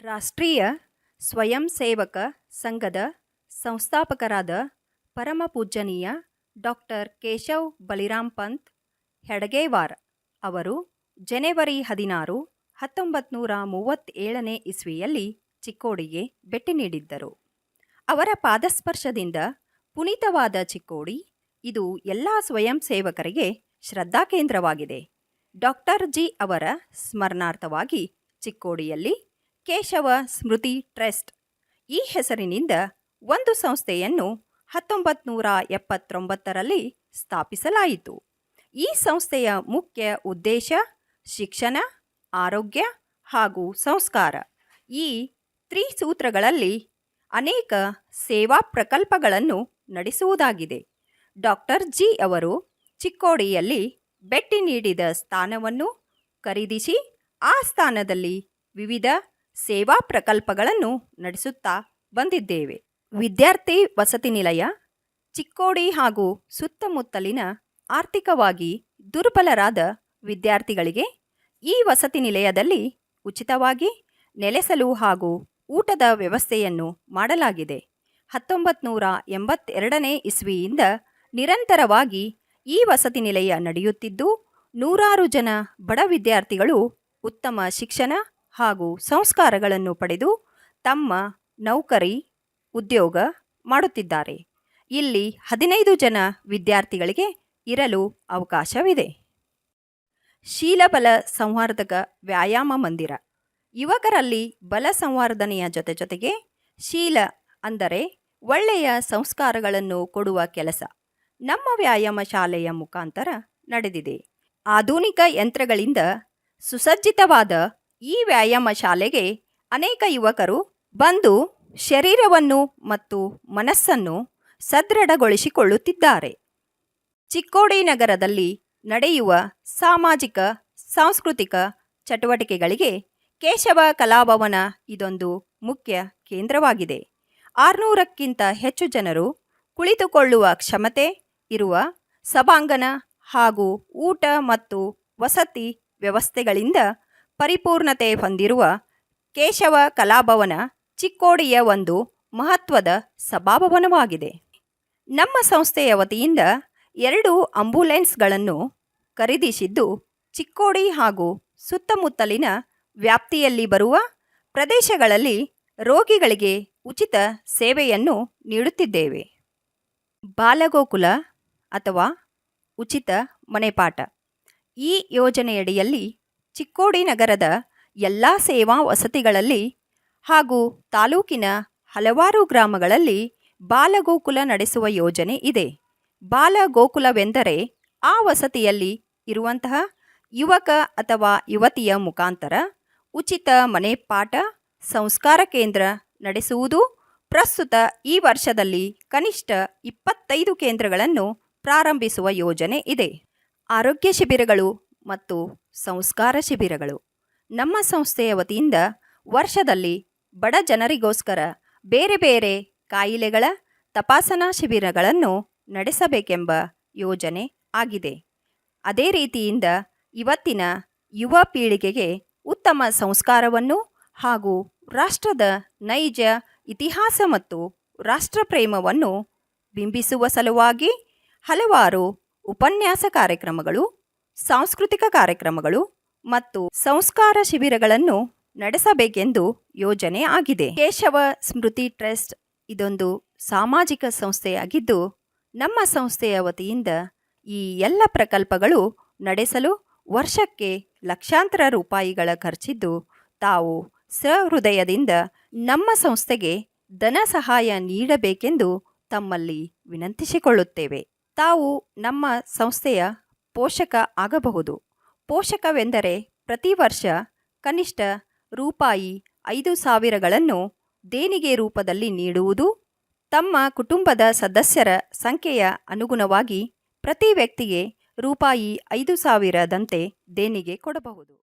ರಾಷ್ಟ್ರೀಯ ಸ್ವಯಂ ಸೇವಕ ಸಂಘದ ಸಂಸ್ಥಾಪಕರಾದ ಪರಮಪೂಜ್ಯನೀಯ ಡಾಕ್ಟರ್ ಕೇಶವ್ ಬಲಿರಾಮ್ ಪಂತ್ ಹೆಡಗೇವಾರ್ ಅವರು ಜನವರಿ 16, 1937ನೇ ಇಸ್ವಿಯಲ್ಲಿ ಚಿಕ್ಕೋಡಿಗೆ ಭೇಟಿ ನೀಡಿದ್ದರು. ಅವರ ಪಾದಸ್ಪರ್ಶದಿಂದ ಪುನೀತವಾದ ಚಿಕ್ಕೋಡಿ ಇದು ಎಲ್ಲ ಸ್ವಯಂ ಸೇವಕರಿಗೆ ಶ್ರದ್ಧಾಕೇಂದ್ರವಾಗಿದೆ. ಡಾಕ್ಟರ್ ಜಿ ಅವರ ಸ್ಮರಣಾರ್ಥವಾಗಿ ಚಿಕ್ಕೋಡಿಯಲ್ಲಿ ಕೇಶವ ಸ್ಮೃತಿ ಟ್ರಸ್ಟ್ ಈ ಹೆಸರಿನಿಂದ ಒಂದು ಸಂಸ್ಥೆಯನ್ನು 1979ರಲ್ಲಿ ಸ್ಥಾಪಿಸಲಾಯಿತು. ಈ ಸಂಸ್ಥೆಯ ಮುಖ್ಯ ಉದ್ದೇಶ ಶಿಕ್ಷಣ, ಆರೋಗ್ಯ ಹಾಗೂ ಸಂಸ್ಕಾರ ಈ ತ್ರಿಸೂತ್ರಗಳಲ್ಲಿ ಅನೇಕ ಸೇವಾ ಪ್ರಕಲ್ಪಗಳನ್ನು ನಡೆಸುವುದಾಗಿದೆ. ಡಾಕ್ಟರ್ ಜಿ ಅವರು ಚಿಕ್ಕೋಡಿಯಲ್ಲಿ ಭೇಟಿ ನೀಡಿದ ಸ್ಥಾನವನ್ನು ಖರೀದಿಸಿ ಆ ಸ್ಥಾನದಲ್ಲಿ ವಿವಿಧ ಸೇವಾ ಪ್ರಕಲ್ಪಗಳನ್ನು ನಡೆಸುತ್ತಾ ಬಂದಿದ್ದೇವೆ. ವಿದ್ಯಾರ್ಥಿ ವಸತಿ ನಿಲಯ ಚಿಕ್ಕೋಡಿ ಹಾಗೂ ಸುತ್ತಮುತ್ತಲಿನ ಆರ್ಥಿಕವಾಗಿ ದುರ್ಬಲರಾದ ವಿದ್ಯಾರ್ಥಿಗಳಿಗೆ ಈ ವಸತಿ ನಿಲಯದಲ್ಲಿ ಉಚಿತವಾಗಿ ನೆಲೆಸಲು ಹಾಗೂ ಊಟದ ವ್ಯವಸ್ಥೆಯನ್ನು ಮಾಡಲಾಗಿದೆ. 1982ನೇ ಇಸ್ವಿಯಿಂದ ನಿರಂತರವಾಗಿ ಈ ವಸತಿ ನಿಲಯ ನಡೆಯುತ್ತಿದ್ದು ನೂರಾರು ಜನ ಬಡ ವಿದ್ಯಾರ್ಥಿಗಳು ಉತ್ತಮ ಶಿಕ್ಷಣ ಹಾಗೂ ಸಂಸ್ಕಾರಗಳನ್ನು ಪಡೆದು ತಮ್ಮ ನೌಕರಿ ಉದ್ಯೋಗ ಮಾಡುತ್ತಿದ್ದಾರೆ. ಇಲ್ಲಿ 15 ಜನ ವಿದ್ಯಾರ್ಥಿಗಳಿಗೆ ಇರಲು ಅವಕಾಶವಿದೆ. ಶೀಲಬಲ ಸಂವರ್ಧಕ ವ್ಯಾಯಾಮ ಮಂದಿರ ಯುವಕರಲ್ಲಿ ಬಲ ಸಂವರ್ಧನೆಯ ಜೊತೆಗೆ ಶೀಲ ಅಂದರೆ ಒಳ್ಳೆಯ ಸಂಸ್ಕಾರಗಳನ್ನು ಕೊಡುವ ಕೆಲಸ ನಮ್ಮ ವ್ಯಾಯಾಮ ಶಾಲೆಯ ಮುಖಾಂತರ ನಡೆದಿದೆ. ಆಧುನಿಕ ಯಂತ್ರಗಳಿಂದ ಸುಸಜ್ಜಿತವಾದ ಈ ವ್ಯಾಯಾಮ ಶಾಲೆಗೆ ಅನೇಕ ಯುವಕರು ಬಂದು ಶರೀರವನ್ನು ಮತ್ತು ಮನಸ್ಸನ್ನು ಸದೃಢಗೊಳಿಸಿಕೊಳ್ಳುತ್ತಿದ್ದಾರೆ. ಚಿಕ್ಕೋಡಿ ನಗರದಲ್ಲಿ ನಡೆಯುವ ಸಾಮಾಜಿಕ ಸಾಂಸ್ಕೃತಿಕ ಚಟುವಟಿಕೆಗಳಿಗೆ ಕೇಶವ ಕಲಾಭವನ ಇದೊಂದು ಮುಖ್ಯ ಕೇಂದ್ರವಾಗಿದೆ. 600ಕ್ಕಿಂತ ಹೆಚ್ಚು ಜನರು ಕುಳಿತುಕೊಳ್ಳುವ ಕ್ಷಮತೆ ಇರುವ ಸಭಾಂಗಣ ಹಾಗೂ ಊಟ ಮತ್ತು ವಸತಿ ವ್ಯವಸ್ಥೆಗಳಿಂದ ಪರಿಪೂರ್ಣತೆ ಹೊಂದಿರುವ ಕೇಶವ ಕಲಾಭವನ ಚಿಕ್ಕೋಡಿಯ ಒಂದು ಮಹತ್ವದ ಸಭಾಭವನವಾಗಿದೆ. ನಮ್ಮ ಸಂಸ್ಥೆಯ ವತಿಯಿಂದ 2 ಆಂಬ್ಯುಲೆನ್ಸ್ಗಳನ್ನು ಖರೀದಿಸಿದ್ದು ಚಿಕ್ಕೋಡಿ ಹಾಗೂ ಸುತ್ತಮುತ್ತಲಿನ ವ್ಯಾಪ್ತಿಯಲ್ಲಿ ಬರುವ ಪ್ರದೇಶಗಳಲ್ಲಿ ರೋಗಿಗಳಿಗೆ ಉಚಿತ ಸೇವೆಯನ್ನು ನೀಡುತ್ತಿದ್ದೇವೆ. ಬಾಲಗೋಕುಲ ಅಥವಾ ಉಚಿತ ಮನೆಪಾಠ ಈ ಯೋಜನೆಯಡಿಯಲ್ಲಿ ಚಿಕ್ಕೋಡಿ ನಗರದ ಎಲ್ಲ ಸೇವಾ ವಸತಿಗಳಲ್ಲಿ ಹಾಗೂ ತಾಲೂಕಿನ ಹಲವಾರು ಗ್ರಾಮಗಳಲ್ಲಿ ಬಾಲಗೋಕುಲ ನಡೆಸುವ ಯೋಜನೆ ಇದೆ. ಬಾಲಗೋಕುಲವೆಂದರೆ ಆ ವಸತಿಯಲ್ಲಿ ಇರುವಂತಹ ಯುವಕ ಅಥವಾ ಯುವತಿಯ ಮುಖಾಂತರ ಉಚಿತ ಮನೆಪಾಠ ಸಂಸ್ಕಾರ ಕೇಂದ್ರ ನಡೆಸುವುದು. ಪ್ರಸ್ತುತ ಈ ವರ್ಷದಲ್ಲಿ ಕನಿಷ್ಠ 25 ಕೇಂದ್ರಗಳನ್ನು ಪ್ರಾರಂಭಿಸುವ ಯೋಜನೆ ಇದೆ. ಆರೋಗ್ಯ ಶಿಬಿರಗಳು ಮತ್ತು ಸಂಸ್ಕಾರ ಶಿಬಿರಗಳು ನಮ್ಮ ಸಂಸ್ಥೆಯ ವತಿಯಿಂದ ವರ್ಷದಲ್ಲಿ ಬಡ ಜನರಿಗೋಸ್ಕರ ಬೇರೆ ಬೇರೆ ಕಾಯಿಲೆಗಳ ತಪಾಸಣಾ ಶಿಬಿರಗಳನ್ನು ನಡೆಸಬೇಕೆಂಬ ಯೋಜನೆ ಆಗಿದೆ. ಅದೇ ರೀತಿಯಿಂದ ಇವತ್ತಿನ ಯುವ ಪೀಳಿಗೆಗೆ ಉತ್ತಮ ಸಂಸ್ಕಾರವನ್ನು ಹಾಗೂ ರಾಷ್ಟ್ರದ ನೈಜ ಇತಿಹಾಸ ಮತ್ತು ರಾಷ್ಟ್ರಪ್ರೇಮವನ್ನು ಬಿಂಬಿಸುವ ಸಲುವಾಗಿ ಹಲವಾರು ಉಪನ್ಯಾಸ ಕಾರ್ಯಕ್ರಮಗಳು, ಸಾಂಸ್ಕೃತಿಕ ಕಾರ್ಯಕ್ರಮಗಳು ಮತ್ತು ಸಂಸ್ಕಾರ ಶಿಬಿರಗಳನ್ನು ನಡೆಸಬೇಕೆಂದು ಯೋಜನೆ ಆಗಿದೆ. ಕೇಶವ ಸ್ಮೃತಿ ಟ್ರಸ್ಟ್ ಇದೊಂದು ಸಾಮಾಜಿಕ ಸಂಸ್ಥೆಯಾಗಿದ್ದು ನಮ್ಮ ಸಂಸ್ಥೆಯ ವತಿಯಿಂದ ಈ ಎಲ್ಲ ಪ್ರಕಲ್ಪಗಳು ನಡೆಸಲು ವರ್ಷಕ್ಕೆ ಲಕ್ಷಾಂತರ ರೂಪಾಯಿಗಳ ಖರ್ಚಿದ್ದು ತಾವು ಸಹೃದಯದಿಂದ ನಮ್ಮ ಸಂಸ್ಥೆಗೆ ಧನ ಸಹಾಯ ನೀಡಬೇಕೆಂದು ತಮ್ಮಲ್ಲಿ ವಿನಂತಿಸಿಕೊಳ್ಳುತ್ತೇವೆ. ತಾವು ನಮ್ಮ ಸಂಸ್ಥೆಯ ಪೋಷಕ ಆಗಬಹುದು. ಪೋಷಕವೆಂದರೆ ಪ್ರತಿ ವರ್ಷ ಕನಿಷ್ಠ ರೂಪಾಯಿ 5,000ಗಳನ್ನು ದೇಣಿಗೆ ರೂಪದಲ್ಲಿ ನೀಡುವುದು. ತಮ್ಮ ಕುಟುಂಬದ ಸದಸ್ಯರ ಸಂಖ್ಯೆಯ ಅನುಗುಣವಾಗಿ ಪ್ರತಿ ವ್ಯಕ್ತಿಗೆ ರೂಪಾಯಿ 5,000ದಂತೆ ದೇಣಿಗೆ ಕೊಡಬಹುದು.